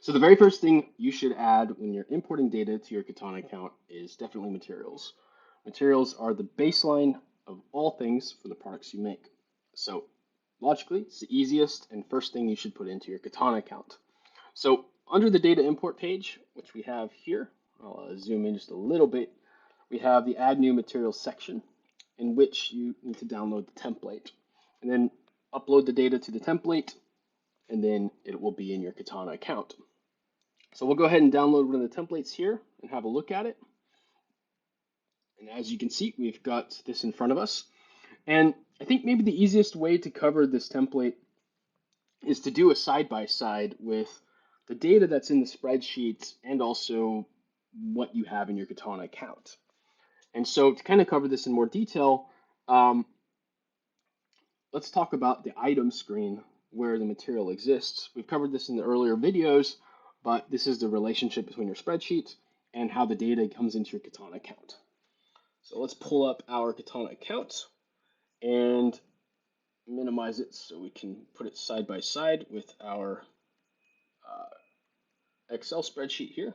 So the very first thing you should add when you're importing data to your Katana account is definitely materials. Materials are the baseline of all things for the products you make. So logically, it's the easiest and first thing you should put into your Katana account. So under the data import page, which we have here, I'll zoom in just a little bit, we have the add new materials section in which you need to download the template and then upload the data to the template, and then it will be in your Katana account. So we'll go ahead and download one of the templates here and have a look at it. And as you can see, we've got this in front of us. And I think maybe the easiest way to cover this template is to do a side-by-side with the data that's in the spreadsheet and also what you have in your Katana account. And so to kind of cover this in more detail, let's talk about the item screen where the material exists. We've covered this in the earlier videos, but this is the relationship between your spreadsheet and how the data comes into your Katana account. So let's pull up our Katana account and minimize it so we can put it side by side with our Excel spreadsheet here.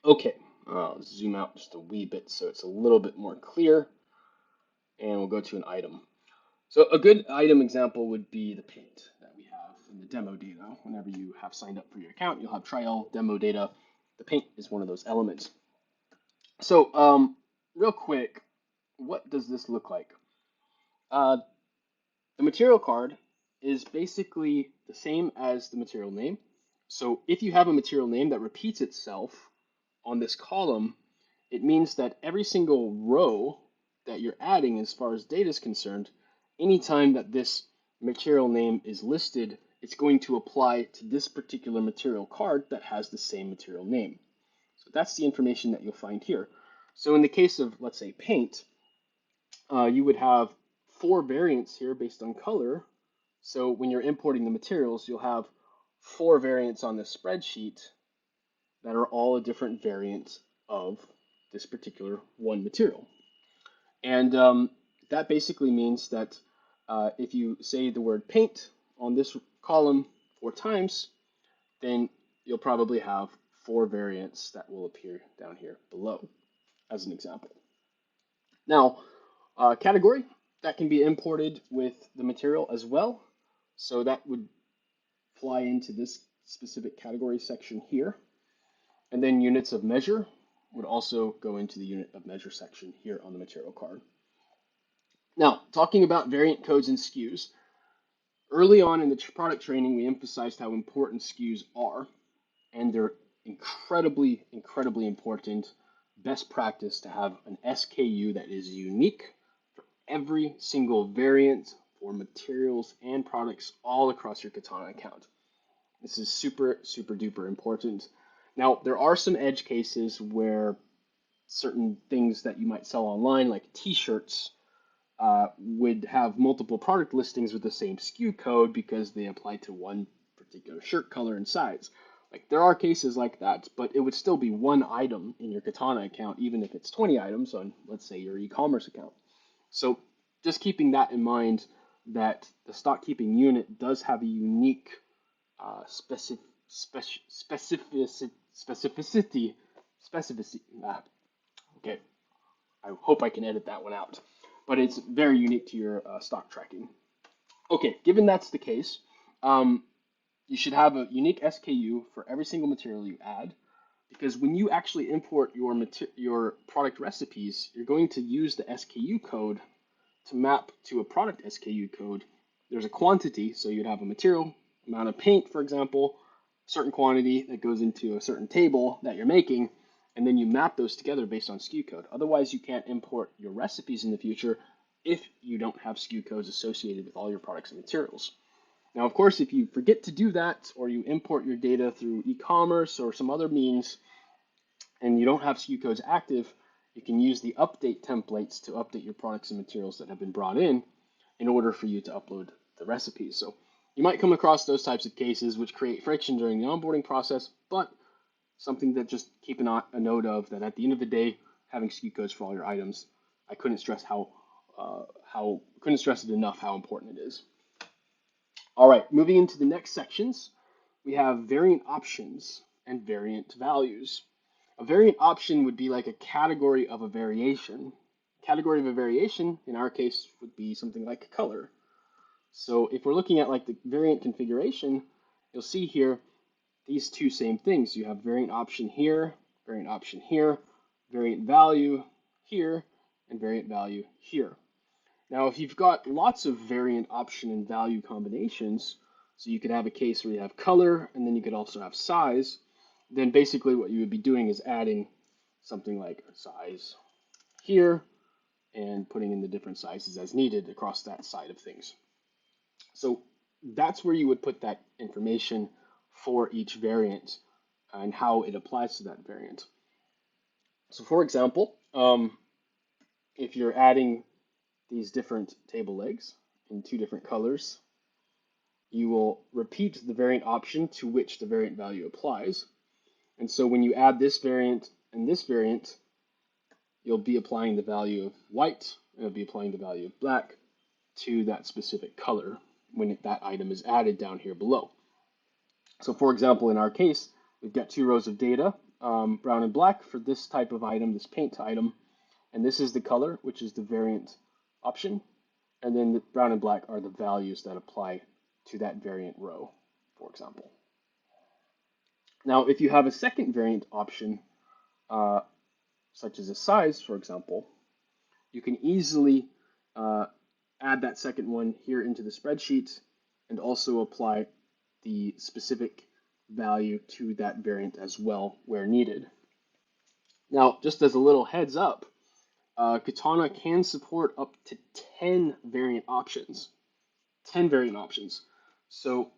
Okay, I'll zoom out just a wee bit so it's a little bit more clear, and we'll go to an item. So a good item example would be the paint that we have in the demo data. Whenever you have signed up for your account, you'll have trial demo data. The paint is one of those elements. So real quick, what does this look like? The material card is basically the same as the material name. So if you have a material name that repeats itself on this column, it means that every single row that you're adding as far as data is concerned, anytime that this material name is listed, it's going to apply to this particular material card that has the same material name. So that's the information that you'll find here. So in the case of, let's say, paint, you would have 4 variants here based on color. So when you're importing the materials, you'll have 4 variants on this spreadsheet that are all a different variant of this particular one material. And that basically means that if you say the word paint on this column 4 times, then you'll probably have 4 variants that will appear down here below, as an example. Now, category, that can be imported with the material as well. So that would fly into this specific category section here. And then units of measure would also go into the unit of measure section here on the material card. Now, talking about variant codes and SKUs, early on in the product training, we emphasized how important SKUs are, and they're incredibly, incredibly important. Best practice to have an SKU that is unique for every single variant for materials and products all across your Katana account. This is super, super duper important. Now, there are some edge cases where certain things that you might sell online, like t-shirts, would have multiple product listings with the same SKU code because they apply to one particular shirt color and size. Like, there are cases like that, but it would still be one item in your Katana account, even if it's 20 items on, let's say, your e-commerce account. So just keeping that in mind, that the stock keeping unit does have a unique specificity. Okay, I hope I can edit that one out, but it's very unique to your stock tracking. Okay, given that's the case, you should have a unique SKU for every single material you add, because when you actually import your product recipes, you're going to use the SKU code to map to a product SKU code. There's a quantity, so you'd have a material amount of paint, for example, certain quantity that goes into a certain table that you're making, and then you map those together based on SKU code. Otherwise, you can't import your recipes in the future if you don't have SKU codes associated with all your products and materials. Now, of course, if you forget to do that, or you import your data through e-commerce or some other means, and you don't have SKU codes active, you can use the update templates to update your products and materials that have been brought in order for you to upload the recipes. So you might come across those types of cases which create friction during the onboarding process, but something that just keep a note of, that at the end of the day, having SKU codes for all your items, I couldn't stress it enough how important it is. All right, moving into the next sections, we have variant options and variant values. A variant option would be like a category of a variation. Category of a variation, in our case, would be something like color. So if we're looking at like the variant configuration, you'll see here these two same things. You have variant option here, variant value here, and variant value here. Now, if you've got lots of variant option and value combinations, so you could have a case where you have color and then you could also have size, then basically what you would be doing is adding something like a size here and putting in the different sizes as needed across that side of things. So that's where you would put that information for each variant and how it applies to that variant. So for example, if you're adding these different table legs in two different colors, you will repeat the variant option to which the variant value applies. And so when you add this variant and this variant, you'll be applying the value of white, and you'll be applying the value of black to that specific color when that item is added down here below. So for example, in our case, we've got two rows of data, brown and black for this type of item, this paint item, and this is the color, which is the variant option, and then the brown and black are the values that apply to that variant row, for example. Now, if you have a second variant option, such as a size, for example, you can easily add that second one here into the spreadsheet and also apply the specific value to that variant as well where needed. Now, just as a little heads up, Katana can support up to 10 variant options. 10 variant options. So,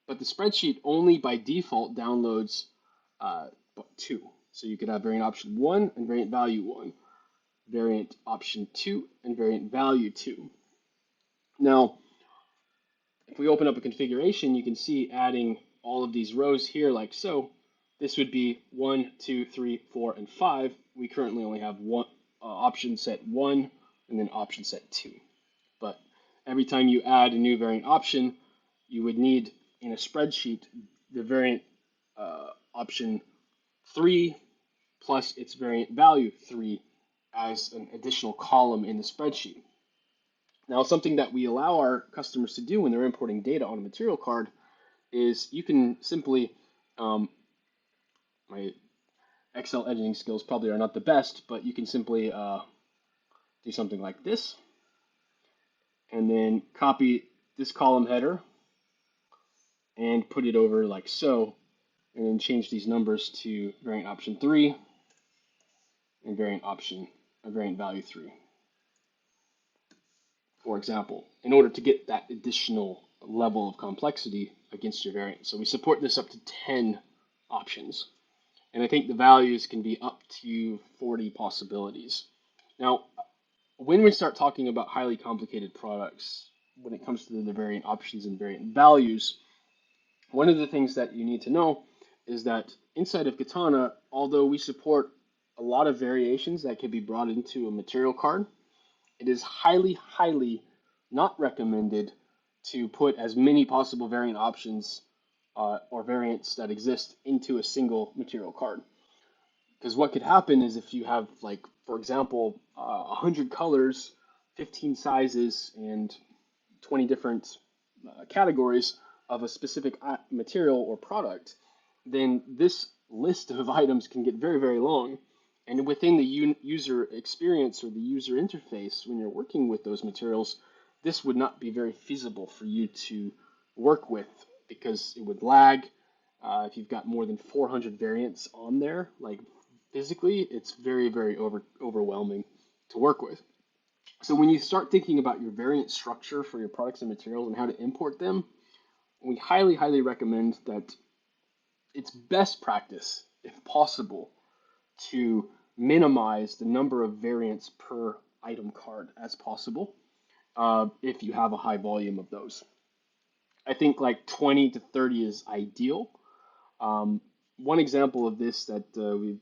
but the spreadsheet only by default downloads 2. So you could have variant option 1 and variant value 1, variant option 2 and variant value 2. Now, if we open up a configuration, you can see adding all of these rows here like so. This would be 1, 2, 3, 4, and 5. We currently only have one option set 1 and then option set 2. But every time you add a new variant option, you would need in a spreadsheet the variant option 3 plus its variant value 3 as an additional column in the spreadsheet. Now, something that we allow our customers to do when they're importing data on a material card is you can simply, my Excel editing skills probably are not the best, but you can simply do something like this, and then copy this column header and put it over like so, and then change these numbers to variant option 3 and variant value 3. For example, in order to get that additional level of complexity against your variant. So we support this up to 10 options. And I think the values can be up to 40 possibilities. Now, when we start talking about highly complicated products, when it comes to the variant options and variant values, one of the things that you need to know is that inside of Katana, although we support a lot of variations that can be brought into a material card, it is highly, highly not recommended to put as many possible variant options or variants that exist into a single material card. Because what could happen is if you have, like, for example, 100 colors, 15 sizes, and 20 different categories of a specific material or product, then this list of items can get very, very long. And within the user experience or the user interface, when you're working with those materials, this would not be very feasible for you to work with because it would lag. If you've got more than 400 variants on there, like physically, it's very, very overwhelming to work with. So when you start thinking about your variant structure for your products and materials and how to import them, we highly, highly recommend that it's best practice, if possible, to minimize the number of variants per item card as possible if you have a high volume of those. I think like 20 to 30 is ideal. One example of this that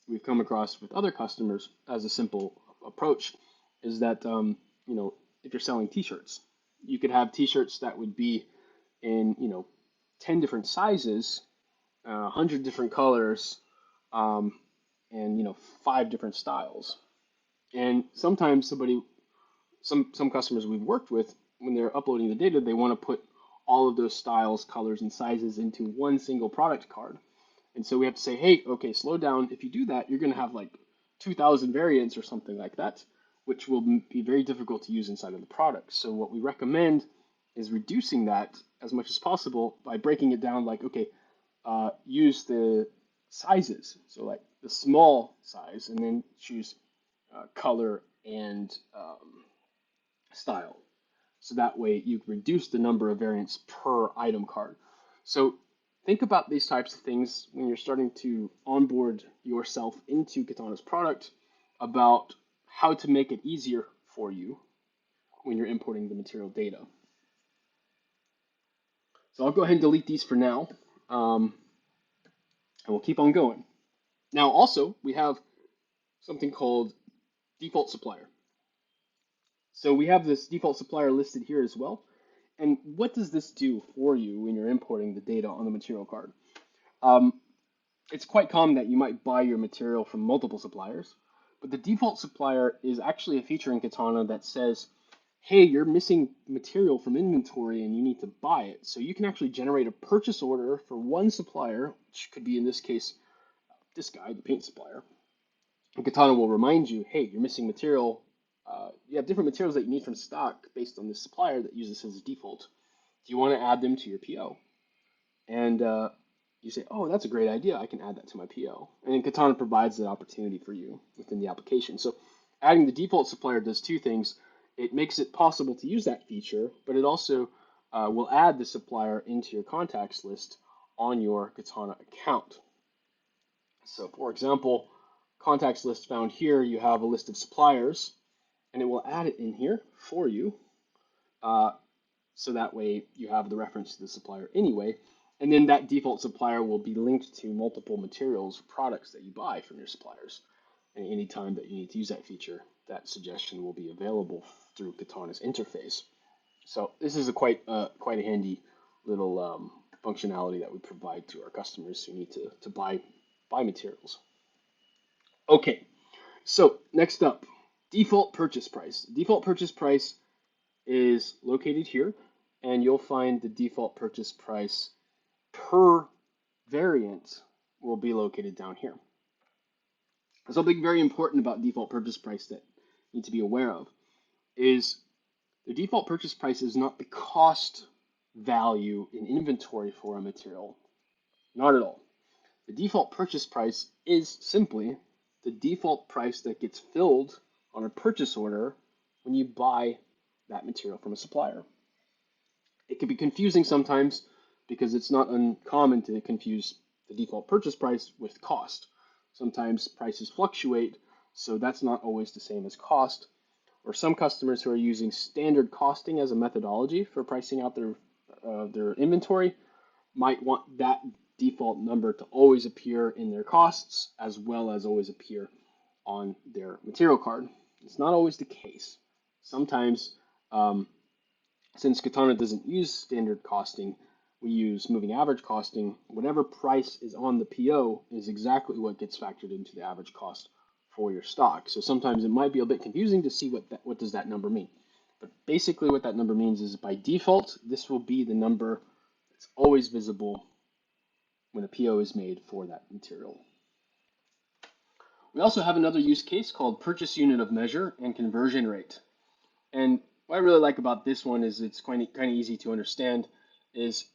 we've come across with other customers as a simple approach is that if you're selling t-shirts, you could have t-shirts that would be in 10 different sizes, 100 different colors, um, and 5 different styles. And sometimes some customers we've worked with, when they're uploading the data, they want to put all of those styles, colors, and sizes into one single product card. And so we have to say, hey, okay, slow down. If you do that, you're going to have like 2,000 variants or something like that, which will be very difficult to use inside of the product. So what we recommend is reducing that as much as possible by breaking it down like, okay, use the sizes. So like the small size, and then choose color and style. So that way you reduce the number of variants per item card. So think about these types of things when you're starting to onboard yourself into Katana's product, about how to make it easier for you when you're importing the material data. So I'll go ahead and delete these for now, and we'll keep on going. Now also, we have something called default supplier. So we have this default supplier listed here as well. And what does this do for you when you're importing the data on the material card? It's quite common that you might buy your material from multiple suppliers, but the default supplier is actually a feature in Katana that says, hey, you're missing material from inventory and you need to buy it. So you can actually generate a purchase order for one supplier, which could be in this case, this guy, the paint supplier. And Katana will remind you, hey, you're missing material. You have different materials that you need from stock based on this supplier that uses this as a default. Do you want to add them to your PO? And you say, oh, that's a great idea. I can add that to my PO. And then Katana provides that opportunity for you within the application. So adding the default supplier does two things. It makes it possible to use that feature, but it also will add the supplier into your contacts list on your Katana account. So for example, contacts list found here, you have a list of suppliers, and it will add it in here for you. So that way you have the reference to the supplier anyway. And then that default supplier will be linked to multiple materials or products that you buy from your suppliers. And any time that you need to use that feature, that suggestion will be available through Katana's interface. So this is a quite a handy little functionality that we provide to our customers who need to buy materials. Okay, so next up, default purchase price. Default purchase price is located here, and you'll find the default purchase price per variant will be located down here. Something very important about default purchase price that you need to be aware of is the default purchase price is not the cost value in inventory for a material. Not at all. The default purchase price is simply the default price that gets filled on a purchase order when you buy that material from a supplier. It can be confusing sometimes because it's not uncommon to confuse the default purchase price with cost. Sometimes prices fluctuate, so that's not always the same as cost. Or some customers who are using standard costing as a methodology for pricing out their inventory might want that default number to always appear in their costs as well as always appear on their material card. It's not always the case. Sometimes, since Katana doesn't use standard costing, we use moving average costing. Whatever price is on the PO is exactly what gets factored into the average cost for your stock. So sometimes it might be a bit confusing to see what does that number mean. But basically what that number means is by default, this will be the number that's always visible when a PO is made for that material. We also have another use case called purchase unit of measure and conversion rate. And what I really like about this one is it's kind of easy to understand. Is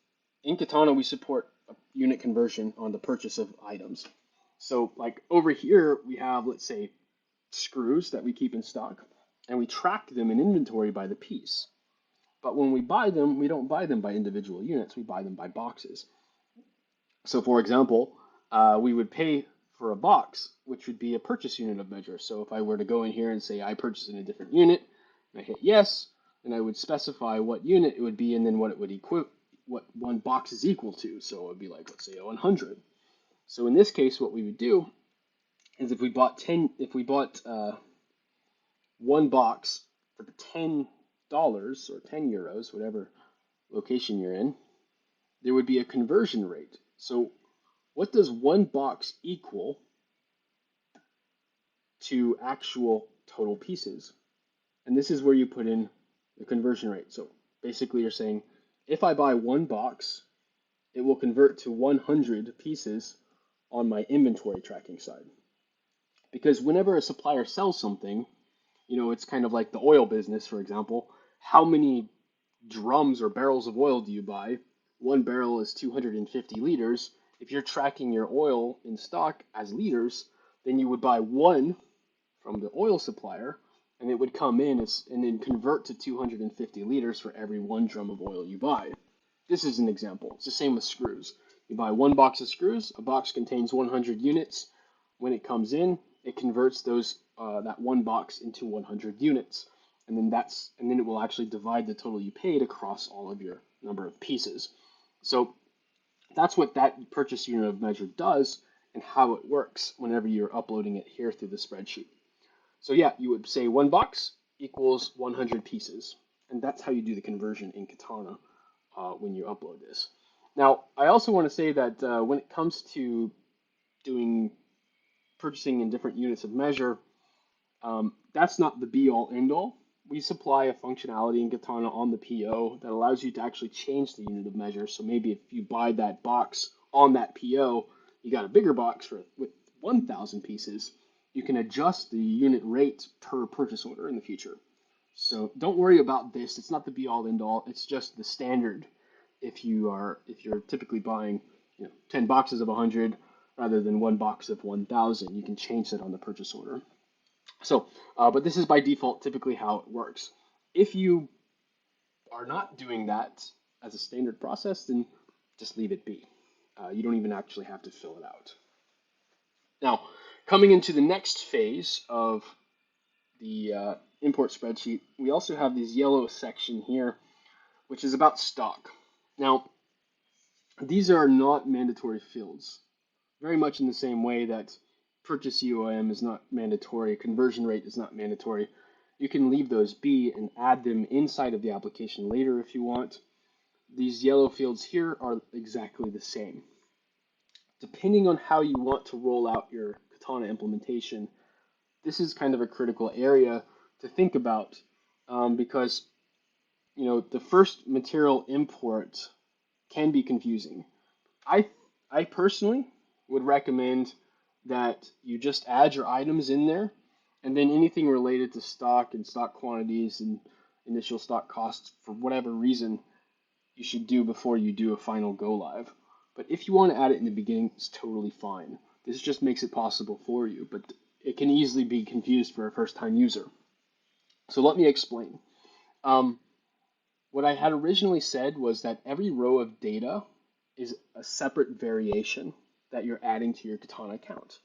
in Katana we support a unit conversion on the purchase of items. So like over here we have, let's say, screws that we keep in stock, and we track them in inventory by the piece. But when we buy them, we don't buy them by individual units, we buy them by boxes. So for example, we would pay for a box, which would be a purchase unit of measure. So if I were to go in here and say I purchase in a different unit, and I hit yes, then I would specify what unit it would be and then what it would what one box is equal to. So it would be like, let's say 100. So in this case, what we would do is if we bought one box for $10 or €10, whatever location you're in, there would be a conversion rate. So what does one box equal to actual total pieces? And this is where you put in the conversion rate. So basically you're saying, if I buy one box, it will convert to 100 pieces on my inventory tracking side. Because whenever a supplier sells something, it's kind of like the oil business, for example. How many drums or barrels of oil do you buy? One barrel is 250 liters. If you're tracking your oil in stock as liters, then you would buy one from the oil supplier, and it would come in and then convert to 250 liters for every 1 drum of oil you buy. This is an example. It's the same with screws. You buy one box of screws. A box contains 100 units. When it comes in, it converts that one box into 100 units, and then it will actually divide the total you paid across all of your number of pieces. So that's what that purchase unit of measure does and how it works whenever you're uploading it here through the spreadsheet. So yeah, you would say one box equals 100 pieces, and that's how you do the conversion in Katana when you upload this. Now, I also want to say that when it comes to doing purchasing in different units of measure, that's not the be-all, end-all. We supply a functionality in Katana on the PO that allows you to actually change the unit of measure. So maybe if you buy that box on that PO, you got a bigger box with 1,000 pieces, you can adjust the unit rate per purchase order in the future. So don't worry about this. It's not the be-all, end-all. It's just the standard. If you're typically buying 10 boxes of 100 rather than one box of 1,000, you can change that on the purchase order. So, but this is by default typically how it works. If you are not doing that as a standard process, then just leave it be. You don't even actually have to fill it out. Now, coming into the next phase of the import spreadsheet, we also have this yellow section here, which is about stock. Now, these are not mandatory fields, very much in the same way that purchase UOM is not mandatory, conversion rate is not mandatory. You can leave those be and add them inside of the application later if you want. These yellow fields here are exactly the same. Depending on how you want to roll out your Katana implementation, this is kind of a critical area to think about because the first material import can be confusing. I personally would recommend that you just add your items in there, and then anything related to stock and stock quantities and initial stock costs, for whatever reason, you should do before you do a final go live. But if you want to add it in the beginning, it's totally fine. This just makes it possible for you, but it can easily be confused for a first-time user. So let me explain. What I had originally said was that every row of data is a separate variation that you're adding to your Katana account.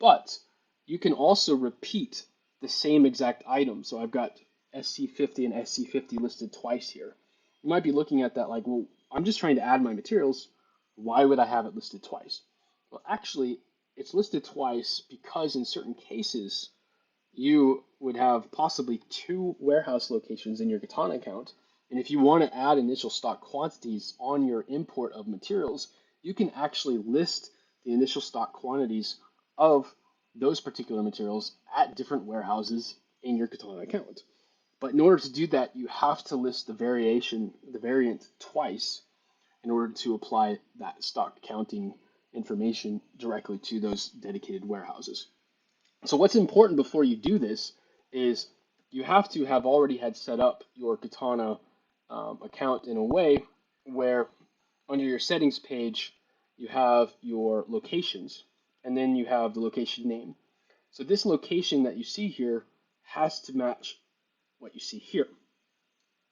But you can also repeat the same exact item. So I've got SC50 and SC50 listed twice here. You might be looking at that like, well, I'm just trying to add my materials. Why would I have it listed twice? Well, actually, it's listed twice because in certain cases, you would have possibly 2 warehouse locations in your Katana account. And if you want to add initial stock quantities on your import of materials, you can actually list the initial stock quantities of those particular materials at different warehouses in your Katana account. But in order to do that, you have to list the variant twice in order to apply that stock counting information directly to those dedicated warehouses. So what's important before you do this is you have to have already had set up your Katana account in a way where under your settings page, you have your locations, and then you have the location name. So this location that you see here has to match what you see here.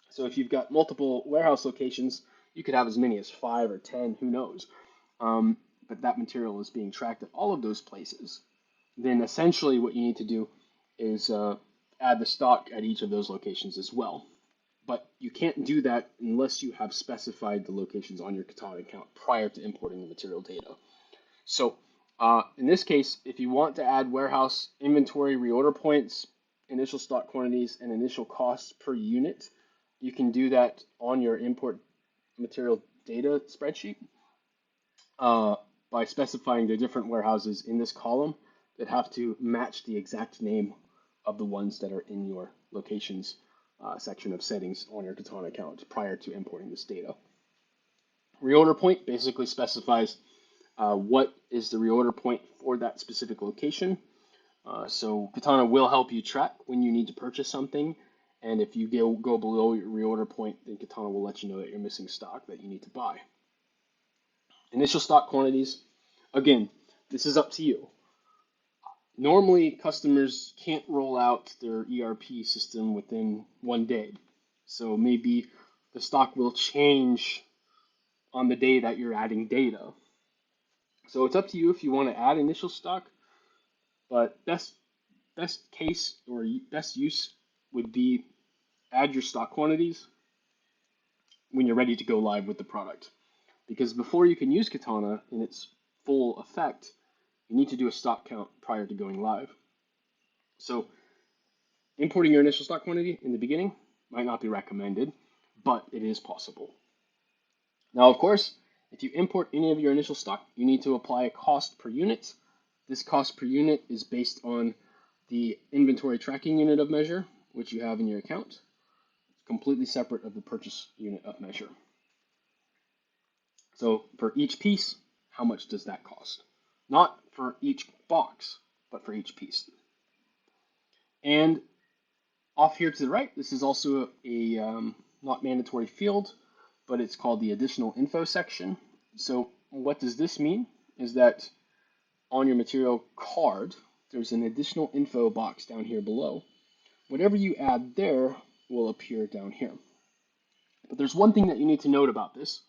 So if you've got multiple warehouse locations, you could have as many as 5 or 10, who knows? But that material is being tracked at all of those places. Then essentially what you need to do is add the stock at each of those locations as well. But you can't do that unless you have specified the locations on your Katana account prior to importing the material data. So in this case, if you want to add warehouse inventory reorder points, initial stock quantities, and initial costs per unit, you can do that on your import material data spreadsheet by specifying the different warehouses in this column that have to match the exact name of the ones that are in your locations section of settings on your Katana account prior to importing this data. Reorder point basically specifies what is the reorder point for that specific location. So Katana will help you track when you need to purchase something, and if you go below your reorder point, then Katana will let you know that you're missing stock that you need to buy. Initial stock quantities, again, this is up to you. Normally, customers can't roll out their ERP system within one day. So maybe the stock will change on the day that you're adding data. So it's up to you if you want to add initial stock, but best case or best use would be add your stock quantities when you're ready to go live with the product. Because before you can use Katana in its full effect, you need to do a stock count prior to going live. So importing your initial stock quantity in the beginning might not be recommended, but it is possible. Now, of course, if you import any of your initial stock, you need to apply a cost per unit. This cost per unit is based on the inventory tracking unit of measure, which you have in your account. It's completely separate of the purchase unit of measure. So for each piece, how much does that cost? Not for each box, but for each piece. And off here to the right, this is also a not mandatory field, but it's called the additional info section. So what does this mean is that on your material card, there's an additional info box down here below. Whatever you add there will appear down here. But there's one thing that you need to note about this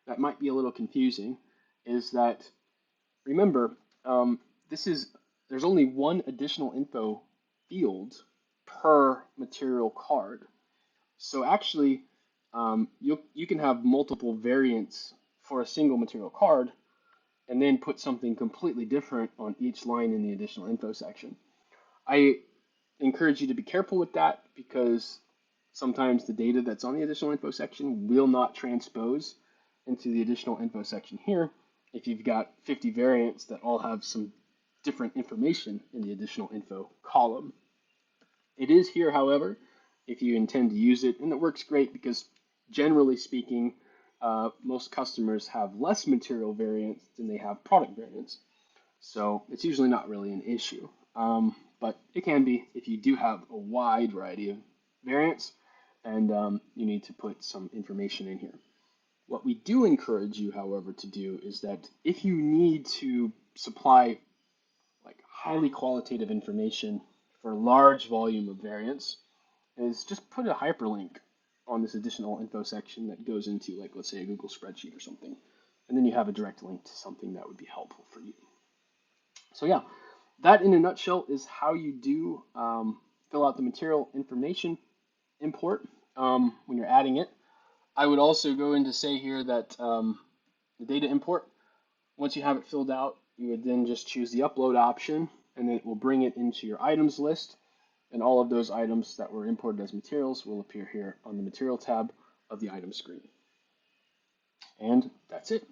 that might be a little confusing, is that, remember, there's only one additional info field per material card. So actually, you can have multiple variants for a single material card and then put something completely different on each line in the additional info section. I encourage you to be careful with that because sometimes the data that's on the additional info section will not transpose into the additional info section here if you've got 50 variants that all have some different information in the additional info column. It is here, however, if you intend to use it, and it works great because generally speaking, most customers have less material variants than they have product variants. So it's usually not really an issue, but it can be if you do have a wide variety of variants and you need to put some information in here. What we do encourage you, however, to do is that if you need to supply like highly qualitative information for a large volume of variants, is just put a hyperlink on this additional info section that goes into, like, let's say a Google spreadsheet or something, and then you have a direct link to something that would be helpful for you. So yeah, that in a nutshell is how you do fill out the material information import when you're adding it. I would also go in to say here that the data import, once you have it filled out, you would then just choose the upload option, and then it will bring it into your items list, and all of those items that were imported as materials will appear here on the material tab of the item screen. And that's it.